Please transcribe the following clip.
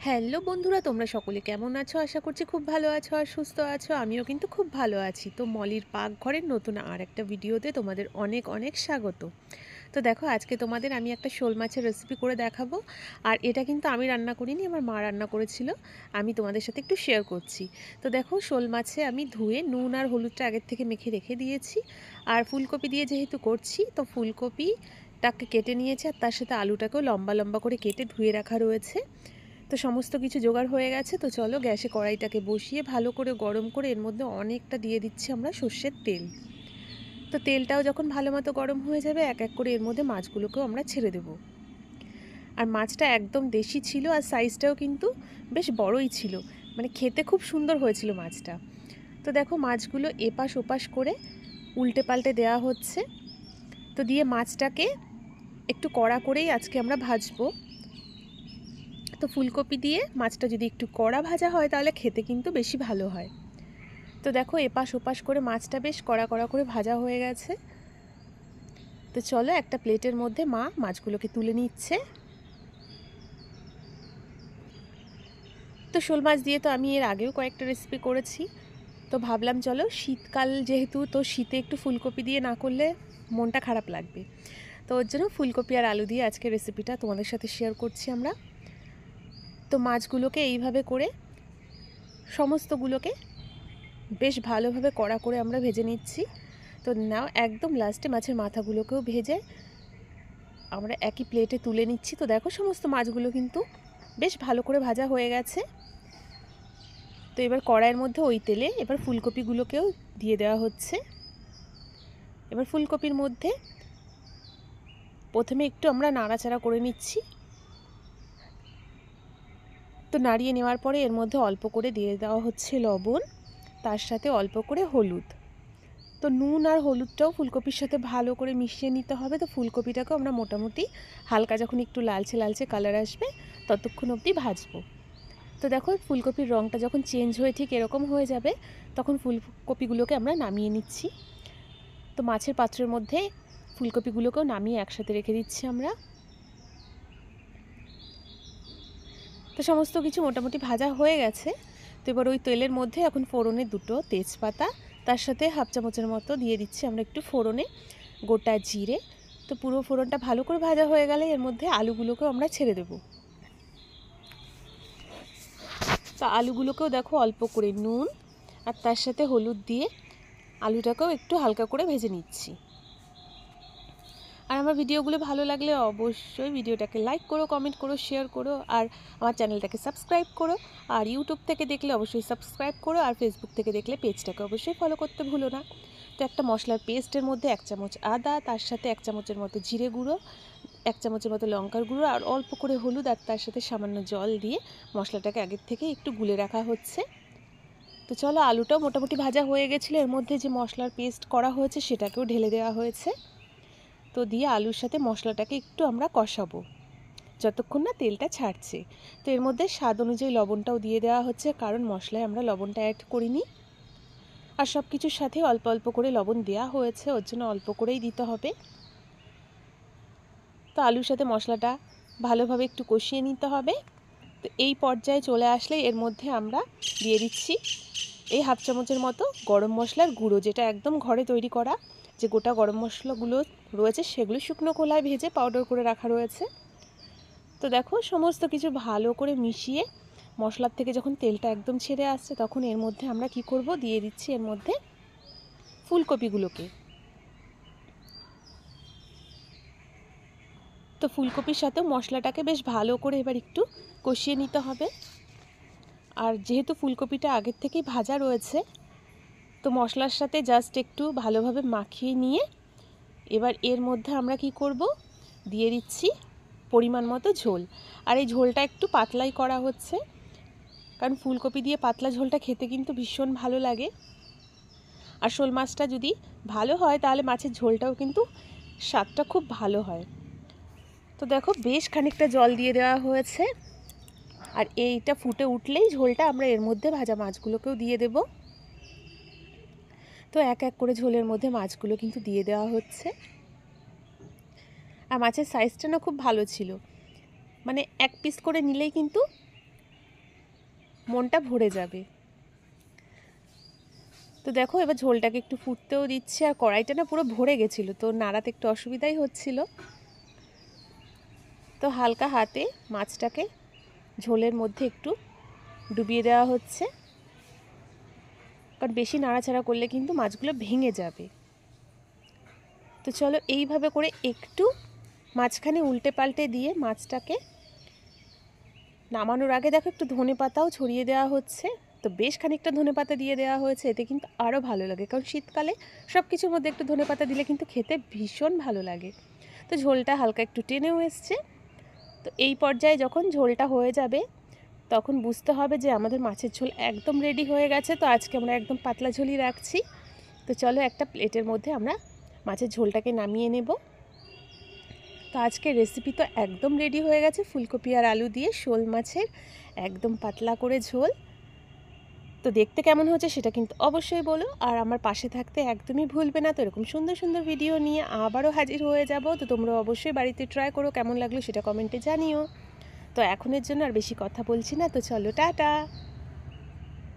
Hello বন্ধুরা, তোমরা সকলে কেমন আছো? আশা করছি খুব ভালো আছো আর সুস্থ আছো। আমিও কিন্তু খুব ভালো আছি। তো মলির পাকঘরের নতুন আর একটা ভিডিওতে তোমাদের অনেক অনেক স্বাগত। তো দেখো, আজকে তোমাদের আমি একটা শোল মাছের রেসিপি করে দেখাবো। আর এটা কিন্তু আমি রান্না করিনি, আমার মা রান্না করেছিল। আমি তোমাদের সাথে একটু শেয়ার করছি। তো দেখো, শোল মাছে আমি ধুয়ে নুন আর হলুদটা আগের থেকে মেখে রেখে দিয়েছি। আর ফুলকপি দিয়ে যেহেতু করছি, তো ফুলকপিটাকে কেটে নিয়েছি আর তার সাথে আলুটাকেও লম্বা লম্বা করে কেটে ধুয়ে রাখা রয়েছে। তো সমস্ত কিছু জোগাড় হয়ে গেছে। তো চলো গ্যাসে কড়াইটাকে বসিয়ে ভালো করে গরম করে এর মধ্যে অনেকটা দিয়ে দিচ্ছি আমরা সর্ষের তেল। তো তেলটাও যখন ভালো মতো গরম হয়ে যাবে, এক এক করে এর মধ্যে মাছগুলোকেও আমরা ছেড়ে দেব। আর মাছটা একদম দেশি ছিল আর সাইজটাও কিন্তু বেশ বড়ই ছিল, মানে খেতে খুব সুন্দর হয়েছিল মাছটা। তো দেখো, মাছগুলো এপাশ ওপাশ করে উল্টে পাল্টে দেওয়া হচ্ছে। তো দিয়ে মাছটাকে একটু কড়া করেই আজকে আমরা ভাজবো। তো ফুলকপি দিয়ে মাছটা যদি একটু কড়া ভাজা হয় তাহলে খেতে কিন্তু বেশি ভালো হয়। তো দেখো, এপাশ ওপাশ করে মাছটা বেশ কড়া কড়া করে ভাজা হয়ে গেছে। তো চলো একটা প্লেটের মধ্যে মা মাছগুলোকে তুলে নিচ্ছে। তো শোল মাছ দিয়ে তো আমি এর আগেও কয়েকটা রেসিপি করেছি। তো ভাবলাম চলো, শীতকাল যেহেতু, তো শীতে একটু ফুলকপি দিয়ে না করলে মনটা খারাপ লাগবে। তো ওর জন্য ফুলকপি আর আলু দিয়ে আজকে রেসিপিটা তোমাদের সাথে শেয়ার করছি আমরা। তো মাছগুলোকে এইভাবে করে সমস্তগুলোকে বেশ ভালোভাবে কড়া করে আমরা ভেজে নিচ্ছি। তো নাও একদম লাস্টে মাছের মাথাগুলোকেও ভেজে আমরা একই প্লেটে তুলে নিচ্ছি। তো দেখো, সমস্ত মাছগুলো কিন্তু বেশ ভালো করে ভাজা হয়ে গেছে। তো এবার কড়াইয়ের মধ্যে ওই তেলে এবার ফুলকপিগুলোকেও দিয়ে দেওয়া হচ্ছে। এবার ফুলকপির মধ্যে প্রথমে একটু আমরা নাড়াচাড়া করে নিচ্ছি। তো নাড়িয়ে নেওয়ার পরে এর মধ্যে অল্প করে দিয়ে দেওয়া হচ্ছে লবণ, তার সাথে অল্প করে হলুদ। তো নুন আর হলুদটাও ফুলকপির সাথে ভালো করে মিশিয়ে নিতে হবে। তো ফুলকপিটাকেও আমরা মোটামুটি হালকা যখন একটু লালচে লালচে কালার আসবে ততক্ষণ অবধি ভাজবো। তো দেখো, ফুলকপির রঙটা যখন চেঞ্জ হয়ে ঠিক এরকম হয়ে যাবে, তখন ফুলকপিগুলোকে আমরা নামিয়ে নিচ্ছি। তো মাছের পাত্রের মধ্যে ফুলকপিগুলোকেও নামিয়ে একসাথে রেখে দিচ্ছি আমরা। তো সমস্ত কিছু মোটামুটি ভাজা হয়ে গেছে। তো এবার ওই তেলের মধ্যে এখন ফোড়নে দুটো তেজপাতা, তার সাথে হাফ চামচের মতো দিয়ে দিচ্ছি আমরা একটু ফোড়নে গোটা জিরে। তো পুরো ফোড়নটা ভালো করে ভাজা হয়ে গেলে এর মধ্যে আলুগুলোকেও আমরা ছেড়ে দেব। তো আলুগুলোকেও দেখো অল্প করে নুন আর তার সাথে হলুদ দিয়ে আলুটাকেও একটু হালকা করে ভেজে নিচ্ছি। আর আমার ভিডিওগুলো ভালো লাগলে অবশ্যই ভিডিওটাকে লাইক করো, কমেন্ট করো, শেয়ার করো, আর আমার চ্যানেলটাকে সাবস্ক্রাইব করো। আর ইউটিউব থেকে দেখলে অবশ্যই সাবস্ক্রাইব করো, আর ফেসবুক থেকে দেখলে পেজটাকে অবশ্যই ফলো করতে ভুলো না। তো একটা মশলার পেস্টের মধ্যে 1 চামচ আদা, তার সাথে 1 চামচের মতো জিরে গুঁড়ো, 1 চামচের মতো লঙ্কার গুঁড়ো আর অল্প করে হলুদ, আর তার সাথে সামান্য জল দিয়ে মশলাটাকে আগের থেকে একটু গুলে রাখা হচ্ছে। তো চলো, আলুটাও মোটামুটি ভাজা হয়ে গেছিলো, এর মধ্যে যে মশলার পেস্ট করা হয়েছে সেটাকেও ঢেলে দেওয়া হয়েছে। তো দিয়ে আলুর সাথে মশলাটাকে একটু আমরা কষাবো যতক্ষণ না তেলটা ছাড়ছে। তো এর মধ্যে স্বাদ অনুযায়ী লবণটাও দিয়ে দেওয়া হচ্ছে, কারণ মশলায় আমরা লবণটা অ্যাড করিনি। আর সব কিছুর সাথে অল্প অল্প করে লবণ দেওয়া হয়েছে, ওর জন্য অল্প করেই দিতে হবে। তো আলুর সাথে মশলাটা ভালোভাবে একটু কষিয়ে নিতে হবে। তো এই পর্যায়ে চলে আসলে এর মধ্যে আমরা দিয়ে দিচ্ছি এই হাফ চামচের মতো গরম মশলার গুঁড়ো, যেটা একদম ঘরে তৈরি করা যে গোটা গরম মশলাগুলো রয়েছে সেগুলো শুকনো খোলায় ভেজে পাউডার করে রাখা রয়েছে। তো দেখো, সমস্ত কিছু ভালো করে মিশিয়ে মশলার থেকে যখন তেলটা একদম ছেড়ে আসছে, তখন এর মধ্যে আমরা কি করব, দিয়ে দিচ্ছি এর মধ্যে ফুলকপিগুলোকে। তো ফুলকপির সাথেও মশলাটাকে বেশ ভালো করে এবার একটু কষিয়ে নিতে হবে। আর যেহেতু ফুলকপিটা আগের থেকেই ভাজা রয়েছে, তো মশলার সাথে জাস্ট একটু ভালোভাবে মাখিয়ে নিয়ে এবার এর মধ্যে আমরা কি করব, দিয়ে দিচ্ছি পরিমাণ মতো ঝোল। আর এই ঝোলটা একটু পাতলাই করা হচ্ছে, কারণ ফুলকপি দিয়ে পাতলা ঝোলটা খেতে কিন্তু ভীষণ ভালো লাগে। আর শোল মাছটা যদি ভালো হয় তাহলে মাছের ঝোলটাও কিন্তু স্বাদটা খুব ভালো হয়। তো দেখো, বেশ খানিকটা জল দিয়ে দেওয়া হয়েছে। আর এইটা ফুটে উঠলেই ঝোলটা আমরা এর মধ্যে ভাজা মাছগুলোকেও দিয়ে দেব। তো এক এক করে ঝোলের মধ্যে মাছগুলো কিন্তু দিয়ে দেওয়া হচ্ছে। আর মাছের সাইজটা না খুব ভালো ছিল, মানে 1 পিস করে নিলেই কিন্তু মনটা ভরে যাবে। তো দেখো এবার ঝোলটাকে একটু ফুটতেও দিচ্ছি, আর কড়াইটা না পুরো ভরে গেছিলো, তো নাড়াতে একটু অসুবিধাই হচ্ছিল। তো হালকা হাতে মাছটাকে ঝোলের মধ্যে একটু ডুবিয়ে দেওয়া হচ্ছে, কারণ বেশি নাড়াচাড়া করলে কিন্তু মাছগুলো ভেঙে যাবে। তো চলো এইভাবে করে একটু মাঝখানে উল্টে পাল্টে দিয়ে মাছটাকে নামানোর আগে দেখো একটু ধনেপাতাও ছড়িয়ে দেওয়া হচ্ছে। তো বেশ খানিকটা ধনেপাতা দিয়ে দেওয়া হয়েছে, এতে কিন্তু আরও ভালো লাগে, কারণ শীতকালে সব কিছুর মধ্যে একটু ধনেপাতা দিলে কিন্তু খেতে ভীষণ ভালো লাগে। তো ঝোলটা হালকা একটু টেনেও এসছে। তো এই পর্যায়ে যখন ঝোলটা হয়ে যাবে তখন বুঝতে হবে যে আমাদের মাছের ঝোল একদম রেডি হয়ে গেছে। তো আজকে আমরা একদম পাতলা ঝোলই রাখছি। তো চলো একটা প্লেটের মধ্যে আমরা মাছের ঝোলটাকে নামিয়ে নেব। তো আজকের রেসিপি তো একদম রেডি হয়ে গেছে, ফুলকপি আর আলু দিয়ে শোল মাছের একদম পাতলা করে ঝোল। তো দেখতে কেমন হচ্ছে সেটা কিন্তু অবশ্যই বলো, আর আমার পাশে থাকতে একদমই ভুলবে না। তো এরকম সুন্দর সুন্দর ভিডিও নিয়ে আবারও হাজির হয়ে যাব। তো তোমরা অবশ্যই বাড়িতে ট্রাই করো, কেমন লাগলো সেটা কমেন্টে জানিও। তো এখনের জন্য আর বেশি কথা বলছি না, তো চলো টাটা।